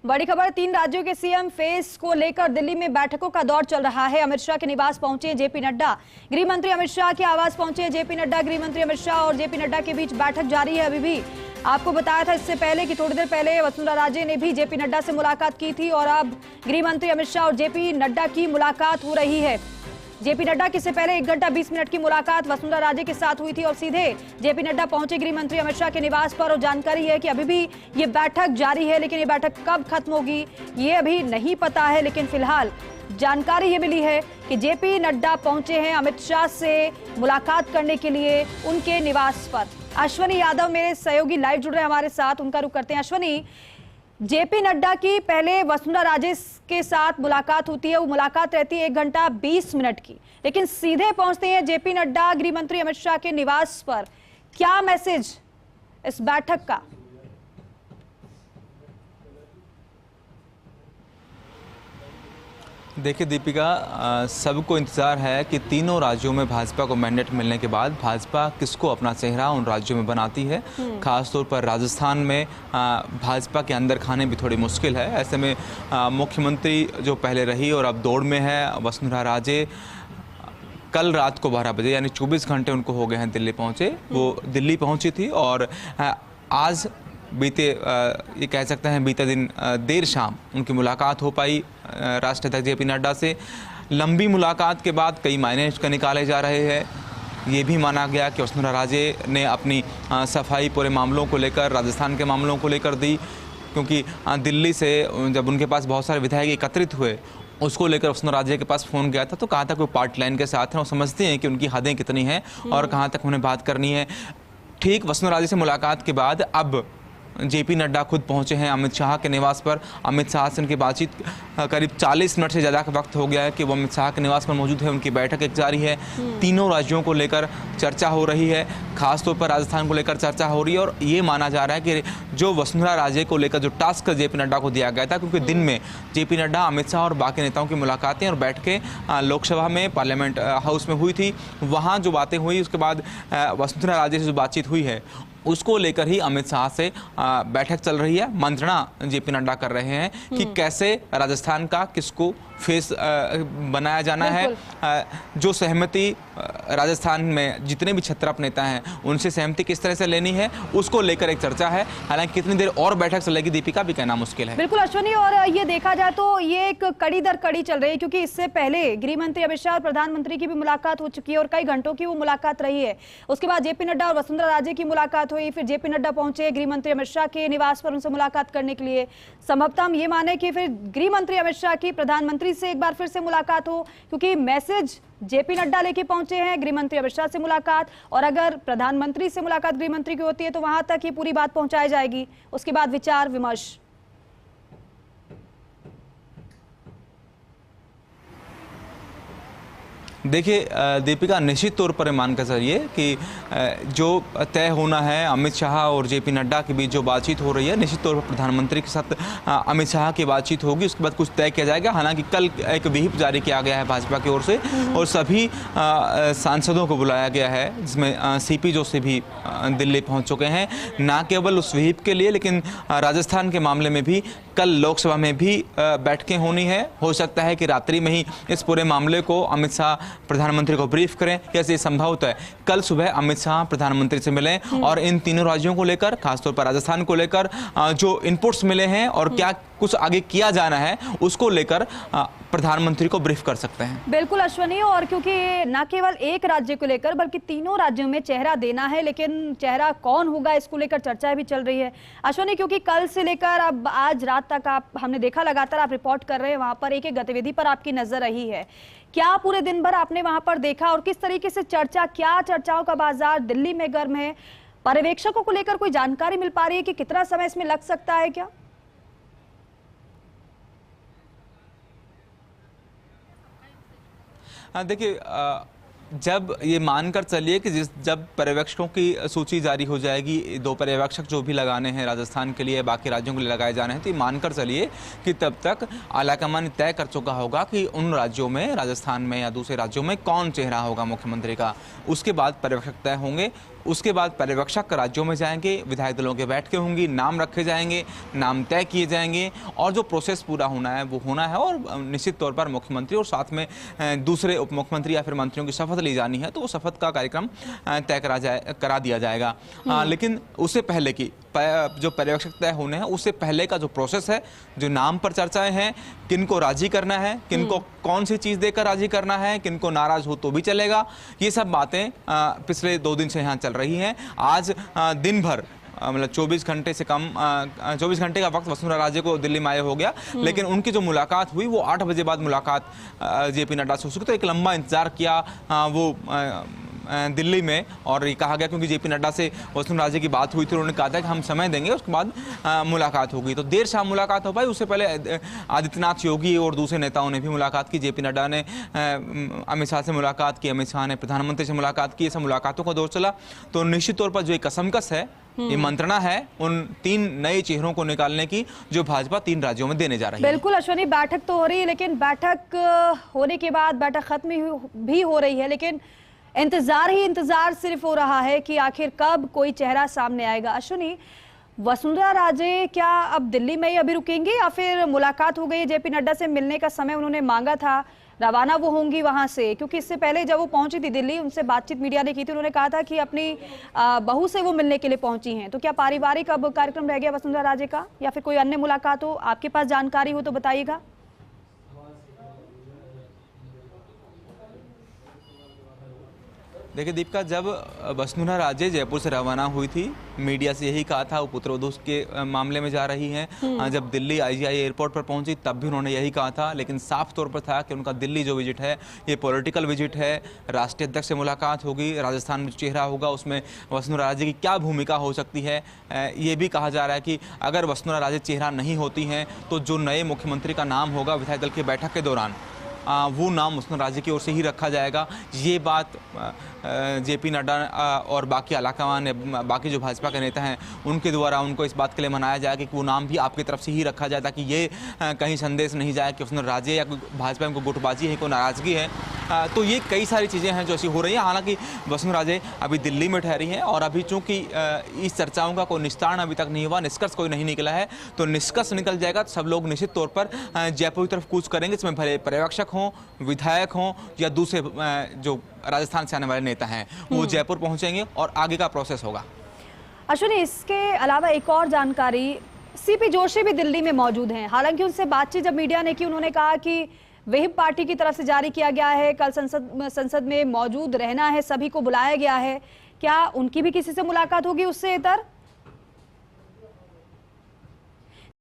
बड़ी खबर, 3 राज्यों के सीएम फेस को लेकर दिल्ली में बैठकों का दौर चल रहा है। अमित शाह के निवास पहुंचे जेपी नड्डा। गृह मंत्री अमित शाह के आवास पहुंचे जेपी नड्डा। गृह मंत्री अमित शाह और जेपी नड्डा के बीच बैठक जारी है। अभी भी आपको बताया था इससे पहले कि थोड़ी देर पहले वसुंधरा राजे ने भी जेपी नड्डा से मुलाकात की थी और अब गृह मंत्री अमित शाह और जेपी नड्डा की मुलाकात हो रही है। जेपी नड्डा की इससे पहले 1 घंटा 20 मिनट की मुलाकात वसुंधरा राजे के साथ हुई थी और सीधे जेपी नड्डा पहुंचे गृह मंत्री अमित शाह के निवास पर। और जानकारी है कि अभी भी ये बैठक जारी है, लेकिन ये बैठक कब खत्म होगी ये अभी नहीं पता है। लेकिन फिलहाल जानकारी ये मिली है कि जेपी नड्डा पहुंचे हैं अमित शाह से मुलाकात करने के लिए उनके निवास पर। अश्वनी यादव मेरे सहयोगी लाइव जुड़ रहे हैं हमारे साथ, उनका रुख करते हैं। अश्वनी, जेपी नड्डा की पहले वसुंधरा राजे के साथ मुलाकात होती है, वो मुलाकात रहती है 1 घंटा 20 मिनट की, लेकिन सीधे पहुंचते हैं जेपी नड्डा गृह मंत्री अमित शाह के निवास पर। क्या मैसेज इस बैठक का? देखिए दीपिका, सबको इंतज़ार है कि तीनों राज्यों में भाजपा को मैंडेट मिलने के बाद भाजपा किसको अपना चेहरा उन राज्यों में बनाती है। खासतौर पर राजस्थान में भाजपा के अंदर खाने भी थोड़ी मुश्किल है। ऐसे में मुख्यमंत्री जो पहले रही और अब दौड़ में है वसुंधरा राजे, कल रात को 12 बजे यानी 24 घंटे उनको हो गए हैं दिल्ली पहुँचे। वो दिल्ली पहुँची थी और आज ये कह सकते हैं बीते दिन देर शाम उनकी मुलाकात हो पाई राष्ट्रीय अध्यक्ष जेपी नड्डा से। लंबी मुलाकात के बाद कई मायने इसका निकाले जा रहे हैं। ये भी माना गया कि वसुंधरा राजे ने अपनी सफाई पूरे मामलों को लेकर, राजस्थान के मामलों को लेकर दी, क्योंकि दिल्ली से जब उनके पास बहुत सारे विधायक एकत्रित हुए उसको लेकर वसुंधरा राजे के पास फ़ोन गया था तो कहाँ तक वो पार्टी लाइन के साथ हैं और समझते हैं कि उनकी हदें कितनी हैं और कहाँ तक उन्हें बात करनी है। ठीक वसुंधरा राजे से मुलाकात के बाद अब जेपी नड्डा खुद पहुंचे हैं अमित शाह के निवास पर। अमित शाह से उनकी बातचीत करीब 40 मिनट से ज़्यादा का वक्त हो गया है कि वो अमित शाह के निवास पर मौजूद है। उनकी बैठक एक जारी है, तीनों राज्यों को लेकर चर्चा हो रही है, खासतौर पर राजस्थान को लेकर चर्चा हो रही है। और ये माना जा रहा है कि जो वसुंधरा राजे को लेकर जो टास्क जेपी नड्डा को दिया गया था, क्योंकि दिन में जेपी नड्डा, अमित शाह और बाकी नेताओं की मुलाकातें और बैठकें लोकसभा में पार्लियामेंट हाउस में हुई थी, वहाँ जो बातें हुई उसके बाद वसुंधरा राजे से जो बातचीत हुई है उसको लेकर ही अमित शाह से बैठक चल रही है। मंत्रणा जेपी नड्डा कर रहे हैं कि कैसे राजस्थान का किसको फेस बनाया जाना है। जो सहमति राजस्थान में जितने भी क्षत्रप नेता हैं उनसे सहमति किस तरह से लेनी है उसको लेकर एक चर्चा है। हालांकि कितनी देर और बैठक चलेगी दीपिका भी कहना मुश्किल है। बिल्कुल अश्वनी, और ये देखा जाए तो ये एक कड़ी दर कड़ी चल रही है, क्योंकि इससे पहले गृह मंत्री अमित शाह और प्रधानमंत्री की भी मुलाकात हो चुकी है और कई घंटों की वो मुलाकात रही है। उसके बाद जेपी नड्डा और वसुंधरा राजे की मुलाकात हुई, फिर जेपी नड्डा पहुंचे गृह मंत्री अमित शाह के निवास पर उनसे मुलाकात करने के लिए। संभवतः हम ये माने कि फिर गृह मंत्री अमित शाह की प्रधानमंत्री से एक बार फिर से मुलाकात हो, क्योंकि मैसेज जेपी नड्डा लेके पहुंचे हैं गृह मंत्री अमित शाह से मुलाकात, और अगर प्रधानमंत्री से मुलाकात गृह मंत्री की होती है तो वहां तक ये पूरी बात पहुंचाई जाएगी, उसके बाद विचार विमर्श। देखिए दीपिका, निश्चित तौर पर मानकर चलिए कि जो तय होना है अमित शाह और जेपी नड्डा के बीच जो बातचीत हो रही है, निश्चित तौर पर प्रधानमंत्री के साथ अमित शाह की बातचीत होगी, उसके बाद कुछ तय किया जाएगा। हालांकि कल एक व्हिप जारी किया गया है भाजपा की ओर से और सभी सांसदों को बुलाया गया है, जिसमें सीपी जोशी भी दिल्ली पहुँच चुके हैं। ना केवल उस व्हिप के लिए, लेकिन राजस्थान के मामले में भी कल लोकसभा में भी बैठकें होनी है। हो सकता है कि रात्रि में ही इस पूरे मामले को अमित शाह प्रधानमंत्री को ब्रीफ करें। कैसे संभव है कल सुबह अमित शाह प्रधानमंत्री से मिलें और इन तीनों राज्यों को लेकर, खासतौर पर राजस्थान को लेकर जो इनपुट्स मिले हैं और क्या कुछ आगे किया जाना है उसको लेकर प्रधानमंत्री को ब्रीफ कर सकते हैं। बिल्कुल अश्वनी, और क्योंकि न केवल एक राज्य को लेकर बल्कि तीनों राज्यों में चेहरा देना है, लेकिन चेहरा कौन होगा इसको लेकर चर्चा भी चल रही है अश्वनी, क्योंकि कल से लेकर अब आज रात तक हमने देखा लगातार आप रिपोर्ट कर रहे हैं, वहां पर एक एक गतिविधि पर आपकी नजर रही है। क्या पूरे दिन भर आपने वहां पर देखा और किस तरीके से क्या चर्चाओं का बाजार दिल्ली में गर्म है? पर्यवेक्षकों को लेकर कोई जानकारी मिल पा रही है कि कितना समय इसमें लग सकता है क्या? देखिए, जब ये मानकर चलिए कि जब पर्यवेक्षकों की सूची जारी हो जाएगी, 2 पर्यवेक्षक जो भी लगाने हैं राजस्थान के लिए, बाकी राज्यों के लिए लगाए जाने हैं, तो ये मानकर चलिए कि तब तक आलाकमान तय कर चुका होगा कि उन राज्यों में, राजस्थान में या दूसरे राज्यों में कौन चेहरा होगा मुख्यमंत्री का। उसके बाद पर्यवेक्षक तय होंगे उसके बाद पर्यवेक्षक राज्यों में जाएंगे, विधायक दलों के बैठकें होंगी, नाम रखे जाएंगे, नाम तय किए जाएंगे और जो प्रोसेस पूरा होना है वो होना है। और निश्चित तौर पर मुख्यमंत्री और साथ में दूसरे उप मुख्यमंत्री या फिर मंत्रियों की शपथ ली जानी है, तो वो शपथ का कार्यक्रम तय करा दिया जाएगा। लेकिन उससे पहले की जो पर्यवेक्षक तय होने हैं उससे पहले का जो प्रोसेस है, जो नाम पर चर्चाएं हैं, किनको राजी करना है, किनको कौन सी चीज देकर राजी करना है, किनको नाराज हो तो भी चलेगा, ये सब बातें पिछले 2 दिन से यहाँ चल रही हैं। आज दिन भर मतलब 24 घंटे से कम 24 घंटे का वक्त वसुंधरा राजे को दिल्ली में आए हो गया, लेकिन उनकी जो मुलाकात हुई वो 8 बजे बाद मुलाकात जेपी नड्डा से हो चुकी। तो एक लंबा इंतजार किया वो दिल्ली में, और ये कहा गया क्योंकि जेपी नड्डा से वसुंधरा राजे की बात हुई थी, उन्होंने कहा था कि हम समय देंगे, उसके बाद मुलाकात होगी। तो देर शाम मुलाकात हो पाई। उससे पहले आदित्यनाथ योगी और दूसरे नेताओं ने भी मुलाकात की। जेपी नड्डा ने अमित शाह से मुलाकात की, अमित शाह ने प्रधानमंत्री से मुलाकात की। ये सब मुलाकातों का दौर चला। तो निश्चित तौर पर जो एक कसमकस है, ये मंत्रणा है उन 3 नए चेहरों को निकालने की जो भाजपा 3 राज्यों में देने जा रही है। बिल्कुल अश्विनी, बैठक तो हो रही है, लेकिन बैठक होने के बाद बैठक खत्म भी हो रही है, लेकिन इंतजार ही इंतजार सिर्फ हो रहा है कि आखिर कब कोई चेहरा सामने आएगा। अश्विनी, वसुंधरा राजे क्या अब दिल्ली में ही अभी रुकेंगे या फिर मुलाकात हो गई, जेपी नड्डा से मिलने का समय उन्होंने मांगा था, रवाना वो होंगी वहां से? क्योंकि इससे पहले जब वो पहुंची थी दिल्ली, उनसे बातचीत मीडिया ने की थी, उन्होंने कहा था कि अपनी बहू से वो मिलने के लिए पहुंची हैं। तो क्या पारिवारिक अब कार्यक्रम रह गया वसुंधरा राजे का, या फिर कोई अन्य मुलाकात हो? आपके पास जानकारी हो तो बताइएगा। देखिए दीपिका, जब वसुंधरा राजे जयपुर से रवाना हुई थी, मीडिया से यही कहा था वो पुत्रवधू के मामले में जा रही हैं। जब दिल्ली आईजीआई एयरपोर्ट पर पहुंची तब भी उन्होंने यही कहा था, लेकिन साफ तौर पर था कि उनका दिल्ली जो विजिट है ये पॉलिटिकल विजिट है। राष्ट्रीय अध्यक्ष से मुलाकात होगी, राजस्थान में चेहरा होगा उसमें वसुंधरा राजे की क्या भूमिका हो सकती है। ये भी कहा जा रहा है कि अगर वसुंधरा राजे चेहरा नहीं होती हैं तो जो नए मुख्यमंत्री का नाम होगा विधायक दल की बैठक के दौरान वो नाम वसुंधरा राजे की ओर से ही रखा जाएगा। ये बात जेपी नड्डा और बाकी अलाकावान, बाकी जो भाजपा के नेता हैं उनके द्वारा उनको इस बात के लिए मनाया जाए कि वो नाम भी आपकी तरफ से ही रखा जाए, ताकि ये कहीं संदेश नहीं जाए कि वसुंधरा राजे या भाजपा में कोई गुटबाजी है, कोई नाराज़गी है। तो ये कई सारी चीज़ें हैं जो ऐसी हो रही हैं। हालांकि वसुंधरा राजे अभी दिल्ली में ठहरी हैं और अभी चूँकि इस चर्चाओं का कोई निस्तारण अभी तक नहीं हुआ, निष्कर्ष कोई नहीं निकला है, तो निष्कर्ष निकल जाएगा तो सब लोग निश्चित तौर पर जयपुर की तरफ कूच करेंगे, इसमें भले पर्यवेक्षक हों, विधायक हों या दूसरे जो राजस्थान से आने वाले नेता हैं वो जयपुर पहुंचेंगे और आगे का प्रोसेस होगा। अश्विनी, इसके अलावा एक और जानकारी, सीपी जोशी भी दिल्ली में मौजूद हैं। हालांकि उनसे बातचीत जब मीडिया ने की, उन्होंने कहा कि विहिप पार्टी की तरफ से जारी किया गया है, कल संसद में मौजूद रहना है, सभी को बुलाया गया है। क्या उनकी भी किसी से मुलाकात होगी उससे इतर?